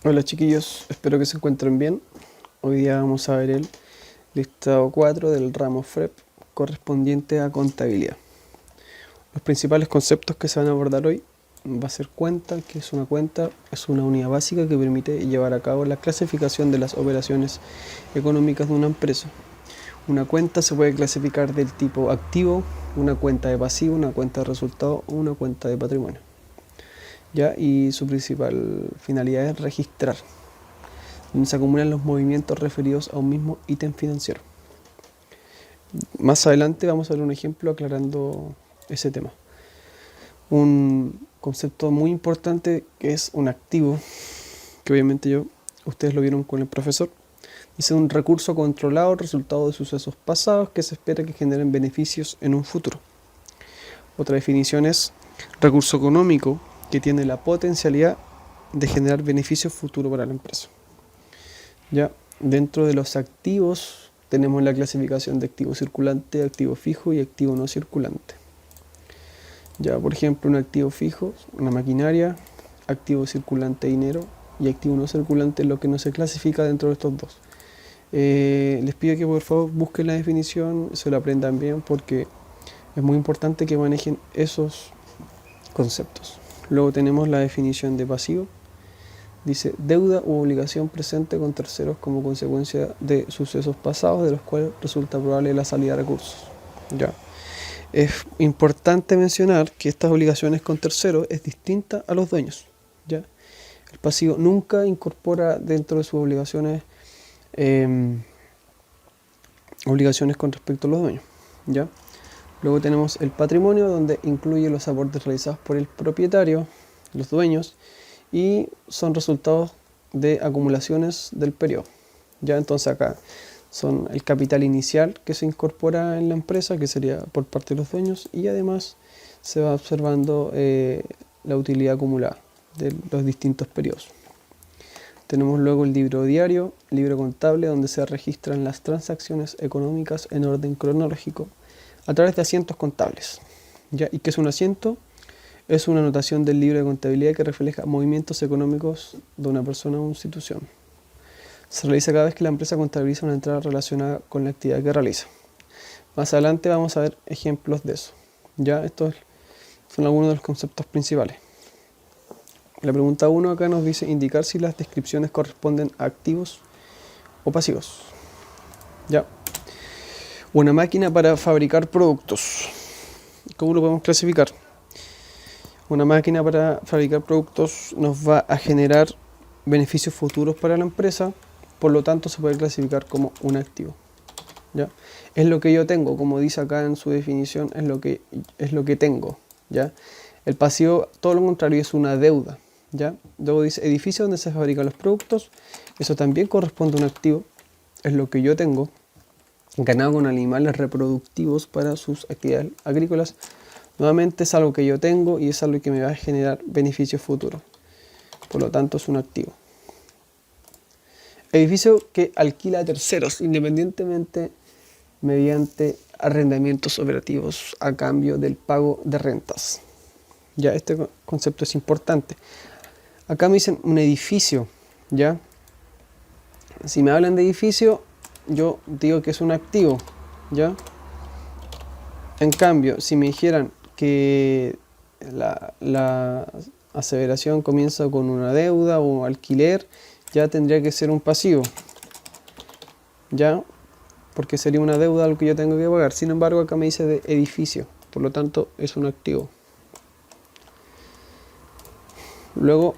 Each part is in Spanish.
Hola chiquillos, espero que se encuentren bien. Hoy día vamos a ver el listado 4 del ramo FREP correspondiente a contabilidad. Los principales conceptos que se van a abordar hoy va a ser cuenta, que es una cuenta, es una unidad básica que permite llevar a cabo la clasificación de las operaciones económicas de una empresa. Una cuenta se puede clasificar del tipo activo, una cuenta de pasivo, una cuenta de resultado o una cuenta de patrimonio. ¿Ya? Y su principal finalidad es registrar, donde se acumulan los movimientos referidos a un mismo ítem financiero. Más adelante vamos a ver un ejemplo aclarando ese tema. Un concepto muy importante que es un activo, que obviamente ustedes lo vieron con el profesor. Dice un recurso controlado resultado de sucesos pasados que se espera que generen beneficios en un futuro. Otra definición es recurso económico que tiene la potencialidad de generar beneficios futuros para la empresa. Ya dentro de los activos tenemos la clasificación de activo circulante, activo fijo y activo no circulante. Ya, por ejemplo, un activo fijo, una maquinaria, activo circulante, dinero, y activo no circulante es lo que no se clasifica dentro de estos dos. Les pido que por favor busquen la definición, se lo aprendan bien porque es muy importante que manejen esos conceptos. Luego tenemos la definición de pasivo. Dice deuda u obligación presente con terceros como consecuencia de sucesos pasados de los cuales resulta probable la salida de recursos. Ya. Es importante mencionar que estas obligaciones con terceros es distinta a los dueños. ¿Ya? El pasivo nunca incorpora dentro de sus obligaciones con respecto a los dueños. ¿Ya? Luego tenemos el patrimonio, donde incluye los aportes realizados por el propietario, los dueños, y son resultados de acumulaciones del periodo. Ya entonces acá son el capital inicial que se incorpora en la empresa, que sería por parte de los dueños, y además se va observando la utilidad acumulada de los distintos periodos. Tenemos luego el libro diario, libro contable, donde se registran las transacciones económicas en orden cronológico a través de asientos contables. ¿Ya? ¿Y qué es un asiento? Es una anotación del libro de contabilidad que refleja movimientos económicos de una persona o una institución. Se realiza cada vez que la empresa contabiliza una entrada relacionada con la actividad que realiza. Más adelante vamos a ver ejemplos de eso. Ya estos son algunos de los conceptos principales. La pregunta 1 acá nos dice indicar si las descripciones corresponden a activos o pasivos. Ya. Una máquina para fabricar productos. ¿Cómo lo podemos clasificar? Una máquina para fabricar productos nos va a generar beneficios futuros para la empresa, por lo tanto se puede clasificar como un activo. ¿Ya? Es lo que yo tengo, como dice acá en su definición, es lo que tengo. ¿Ya? El pasivo, todo lo contrario, es una deuda. ¿Ya? Luego dice edificio donde se fabrican los productos, eso también corresponde a un activo, es lo que yo tengo, ganado con animales reproductivos para sus actividades agrícolas. Nuevamente es algo que yo tengo y es algo que me va a generar beneficios futuros. Por lo tanto es un activo. Edificio que alquila a terceros independientemente mediante arrendamientos operativos a cambio del pago de rentas. Ya este concepto es importante. Acá me dicen un edificio, ¿ya? Si me hablan de edificio, yo digo que es un activo, ¿ya? En cambio, si me dijeran que la aseveración comienza con una deuda o alquiler, ya tendría que ser un pasivo, ¿ya? Porque sería una deuda lo que yo tengo que pagar. Sin embargo, acá me dice de edificio, por lo tanto es un activo. Luego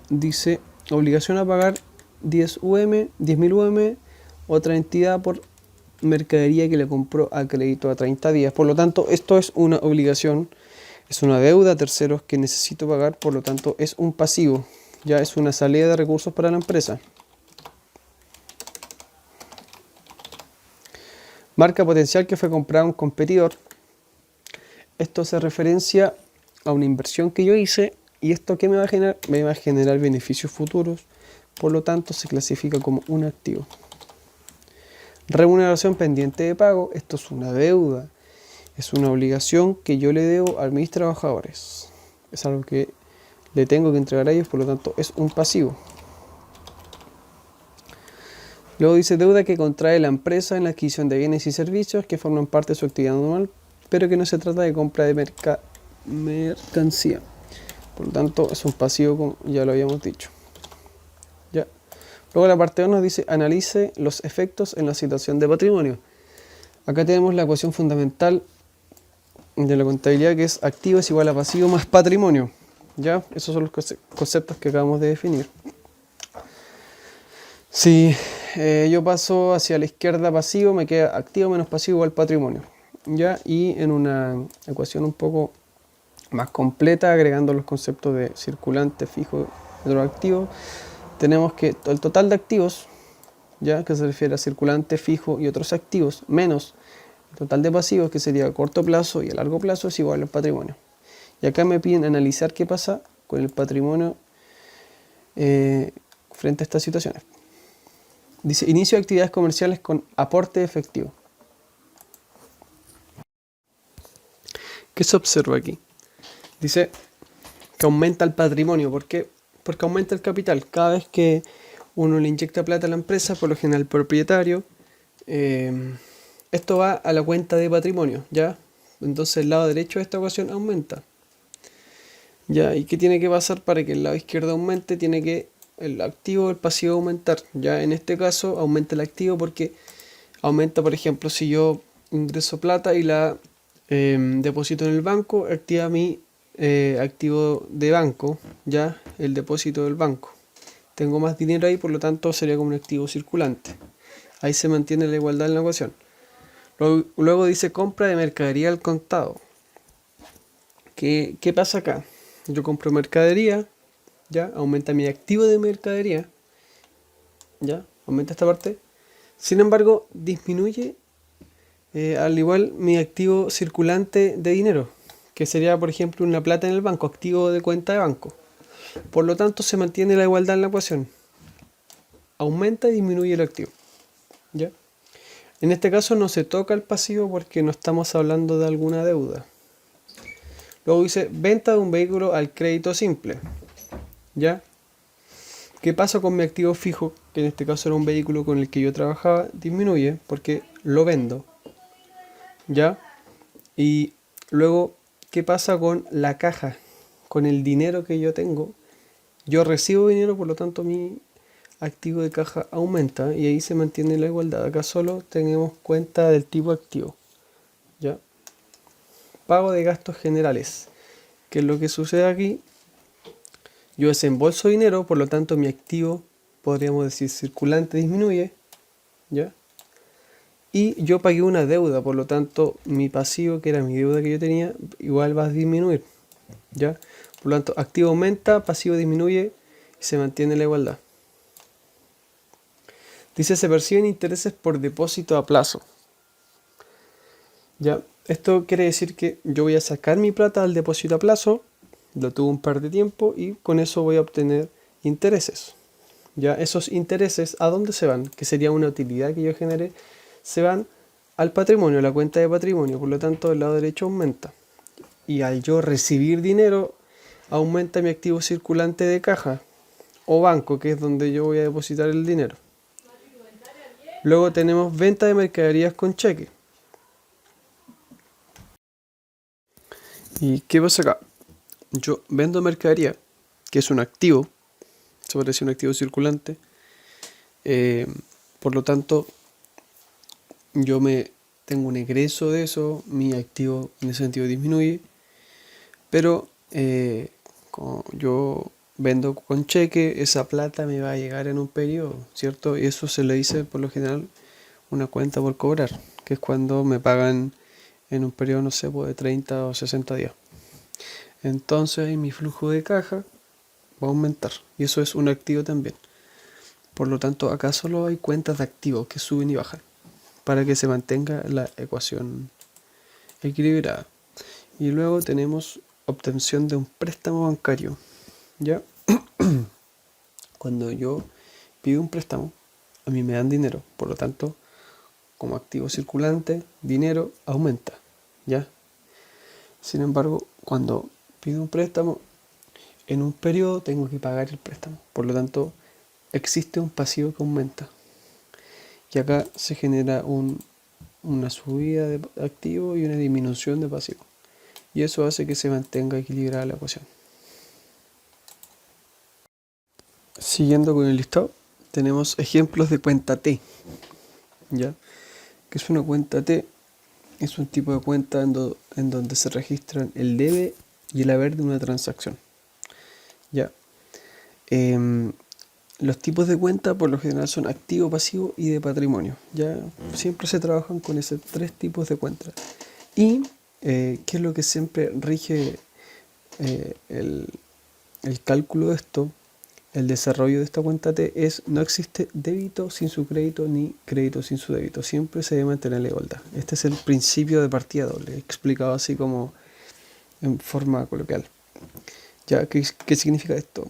dice obligación a pagar 10.000 UM otra entidad por mercadería que le compró a crédito a 30 días. Por lo tanto, esto es una obligación, es una deuda a terceros que necesito pagar, por lo tanto es un pasivo, ya es una salida de recursos para la empresa. Marca potencial que fue comprada a un competidor. Esto se referencia a una inversión que yo hice y esto ¿qué me va a generar? Me va a generar beneficios futuros, por lo tanto se clasifica como un activo. Remuneración pendiente de pago, esto es una deuda, es una obligación que yo le debo a mis trabajadores. Es algo que le tengo que entregar a ellos, por lo tanto es un pasivo. Luego dice deuda que contrae la empresa en la adquisición de bienes y servicios que forman parte de su actividad normal, pero que no se trata de compra de mercancía. Por lo tanto, es un pasivo, como ya lo habíamos dicho. ¿Ya? Luego la parte 2 nos dice analice los efectos en la situación de patrimonio. Acá tenemos la ecuación fundamental de la contabilidad, que es activo es igual a pasivo más patrimonio. ¿Ya? Esos son los conceptos que acabamos de definir. Si yo paso hacia la izquierda pasivo, me queda activo menos pasivo igual patrimonio. ¿Ya? Y en una ecuación un poco más completa, agregando los conceptos de circulante, fijo y otro activo, tenemos que el total de activos, ya que se refiere a circulante, fijo y otros activos, menos el total de pasivos, que sería a corto plazo y a largo plazo, es igual al patrimonio. Y acá me piden analizar qué pasa con el patrimonio frente a estas situaciones. Dice, inicio de actividades comerciales con aporte efectivo. ¿Qué se observa aquí? Dice que aumenta el patrimonio. ¿Por qué? Porque aumenta el capital. Cada vez que uno le inyecta plata a la empresa, por lo general el propietario, esto va a la cuenta de patrimonio, ¿ya? Entonces el lado derecho de esta ecuación aumenta. ¿Ya? ¿Y qué tiene que pasar para que el lado izquierdo aumente? Tiene que el activo, el pasivo aumentar. Ya en este caso aumenta el activo porque aumenta, por ejemplo, si yo ingreso plata y la deposito en el banco, activa mi activo de banco, ya el depósito del banco. Tengo más dinero ahí, por lo tanto sería como un activo circulante. Ahí se mantiene la igualdad en la ecuación. Luego dice compra de mercadería al contado. ¿Qué pasa acá? Yo compro mercadería, ya aumenta mi activo de mercadería, ya aumenta esta parte. Sin embargo, disminuye al igual mi activo circulante de dinero, que sería, por ejemplo, una plata en el banco, activo de cuenta de banco. Por lo tanto, se mantiene la igualdad en la ecuación. Aumenta y disminuye el activo. ¿Ya? En este caso no se toca el pasivo porque no estamos hablando de alguna deuda. Luego dice venta de un vehículo al crédito simple. ¿Ya? ¿Qué pasa con mi activo fijo? Que en este caso era un vehículo con el que yo trabajaba. Disminuye porque lo vendo. ¿Ya? Y luego, ¿qué pasa con la caja? Con el dinero que yo tengo. Yo recibo dinero, por lo tanto mi activo de caja aumenta y ahí se mantiene la igualdad. Acá solo tenemos cuenta del tipo activo. ¿Ya? Pago de gastos generales. ¿Qué es lo que sucede aquí? Yo desembolso dinero, por lo tanto mi activo, podríamos decir circulante, disminuye. ¿Ya? Y yo pagué una deuda, por lo tanto mi pasivo, que era mi deuda que yo tenía, igual va a disminuir. ¿Ya? Por lo tanto, activo aumenta, pasivo disminuye y se mantiene la igualdad. Dice, se perciben intereses por depósito a plazo. ¿Ya? Esto quiere decir que yo voy a sacar mi plata al depósito a plazo, lo tuve un par de tiempo y con eso voy a obtener intereses. ¿Ya? Esos intereses, ¿a dónde se van? Que sería una utilidad que yo generé, se van al patrimonio, a la cuenta de patrimonio, por lo tanto el lado derecho aumenta. Y al yo recibir dinero, aumenta mi activo circulante de caja o banco, que es donde yo voy a depositar el dinero. Luego tenemos venta de mercaderías con cheque. ¿Y qué pasa acá? Yo vendo mercadería, que es un activo, se parece a un activo circulante. Por lo tanto, yo tengo un egreso de eso, mi activo en ese sentido disminuye, pero como yo vendo con cheque, esa plata me va a llegar en un periodo, ¿cierto? Y eso se le dice por lo general una cuenta por cobrar, que es cuando me pagan en un periodo, no sé, de 30 o 60 días. Entonces mi flujo de caja va a aumentar y eso es un activo también. Por lo tanto, acá solo hay cuentas de activos que suben y bajan para que se mantenga la ecuación equilibrada. Y luego tenemos obtención de un préstamo bancario. ¿Ya? Cuando yo pido un préstamo, a mí me dan dinero. Por lo tanto, como activo circulante, dinero aumenta. ¿Ya? Sin embargo, cuando pido un préstamo, en un periodo tengo que pagar el préstamo. Por lo tanto, existe un pasivo que aumenta. y acá se genera una subida de activo y una disminución de pasivo. Y eso hace que se mantenga equilibrada la ecuación. Siguiendo con el listado, tenemos ejemplos de cuenta T. ¿Ya? ¿Qué es una cuenta T? Es un tipo de cuenta en donde se registran el debe y el haber de una transacción. ¿Ya? Los tipos de cuenta por lo general son activo, pasivo y de patrimonio. ¿Ya? Siempre se trabajan con esos tres tipos de cuenta. Y ¿qué es lo que siempre rige el cálculo de esto? El desarrollo de esta cuenta T es: no existe débito sin su crédito ni crédito sin su débito. Siempre se debe mantener la igualdad. Este es el principio de partida doble, explicado así como en forma coloquial. ¿Ya? ¿Qué significa esto?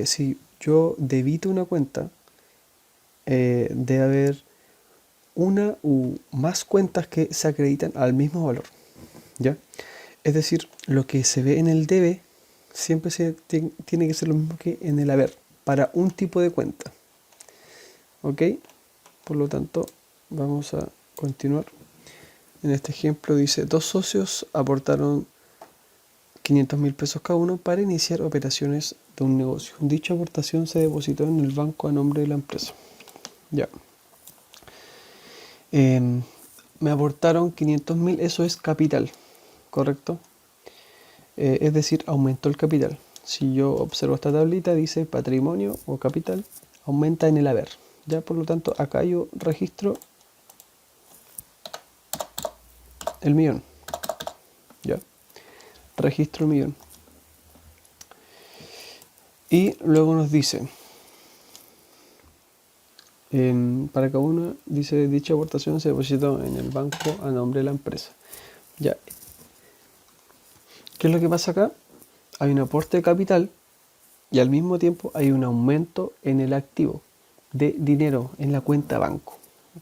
Si yo debito una cuenta, debe haber una u más cuentas que se acreditan al mismo valor. ¿Ya? Es decir, lo que se ve en el debe siempre tiene que ser lo mismo que en el haber para un tipo de cuenta. ¿Ok? Por lo tanto, vamos a continuar. En este ejemplo dice: dos socios aportaron 500.000 pesos cada uno para iniciar operaciones de un negocio. Dicha aportación se depositó en el banco a nombre de la empresa. Ya. Me aportaron 500.000, eso es capital, ¿correcto? Es decir, aumentó el capital. Si yo observo esta tablita, dice patrimonio o capital, aumenta en el haber. Ya, por lo tanto, acá yo registro el millón. Ya, registro el millón. Y luego nos dice, para cada uno, dice: dicha aportación se depositó en el banco a nombre de la empresa. Ya. ¿Qué es lo que pasa acá? Hay un aporte de capital y al mismo tiempo hay un aumento en el activo de dinero en la cuenta banco.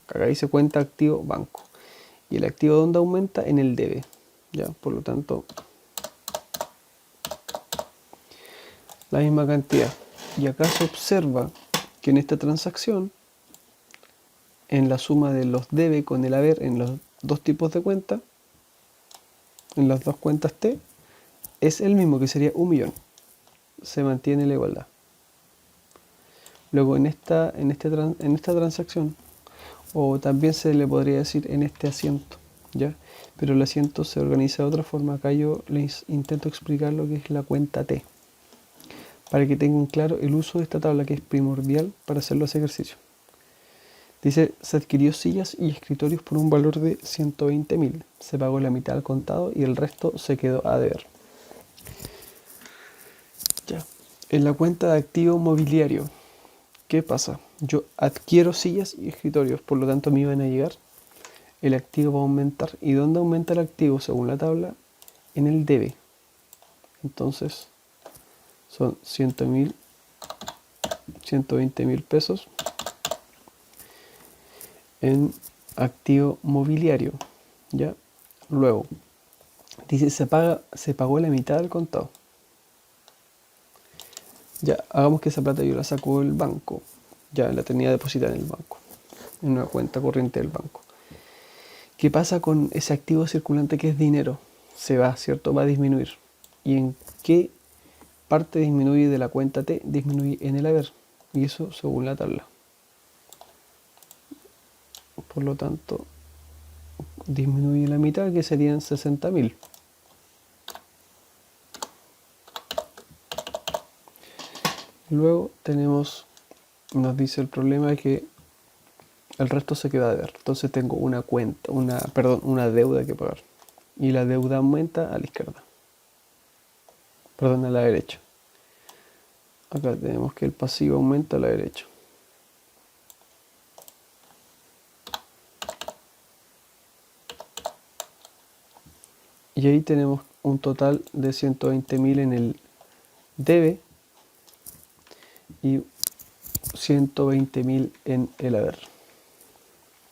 Acá dice cuenta activo banco. Y el activo, ¿dónde aumenta? En el debe. ¿Ya? Por lo tanto, la misma cantidad. Y acá se observa que en esta transacción, en la suma de los debe con el haber en los dos tipos de cuenta, en las dos cuentas T, es el mismo, que sería 1.000.000. Se mantiene la igualdad. Luego en esta transacción, o también se le podría decir en este asiento, ¿ya? Pero el asiento se organiza de otra forma. Acá yo les intento explicar lo que es la cuenta T, para que tengan claro el uso de esta tabla, que es primordial para hacer los ejercicios. Dice: se adquirió sillas y escritorios por un valor de 120.000. Se pagó la mitad al contado y el resto se quedó a deber. Ya. En la cuenta de activo mobiliario, ¿qué pasa? Yo adquiero sillas y escritorios, por lo tanto me iban a llegar. El activo va a aumentar. ¿Y dónde aumenta el activo según la tabla? En el debe. Entonces son 120.000 pesos en activo mobiliario. ¿Ya? Luego dice: se pagó la mitad del contado. Ya, hagamos que esa plata yo la saco del banco. Ya la tenía depositada en el banco, en una cuenta corriente del banco. ¿Qué pasa con ese activo circulante que es dinero? Se va, ¿cierto? Va a disminuir. ¿Y en qué parte disminuye de la cuenta T? Disminuye en el haber. Y eso según la tabla. Por lo tanto, disminuye la mitad, que serían 60.000. Luego tenemos, nos dice el problema que el resto se queda a deber. Entonces tengo una deuda que pagar. Y la deuda aumenta a la izquierda. Perdón, a la derecha. Acá tenemos que el pasivo aumenta a la derecha. Y ahí tenemos un total de 120.000 en el debe y 120.000 en el haber.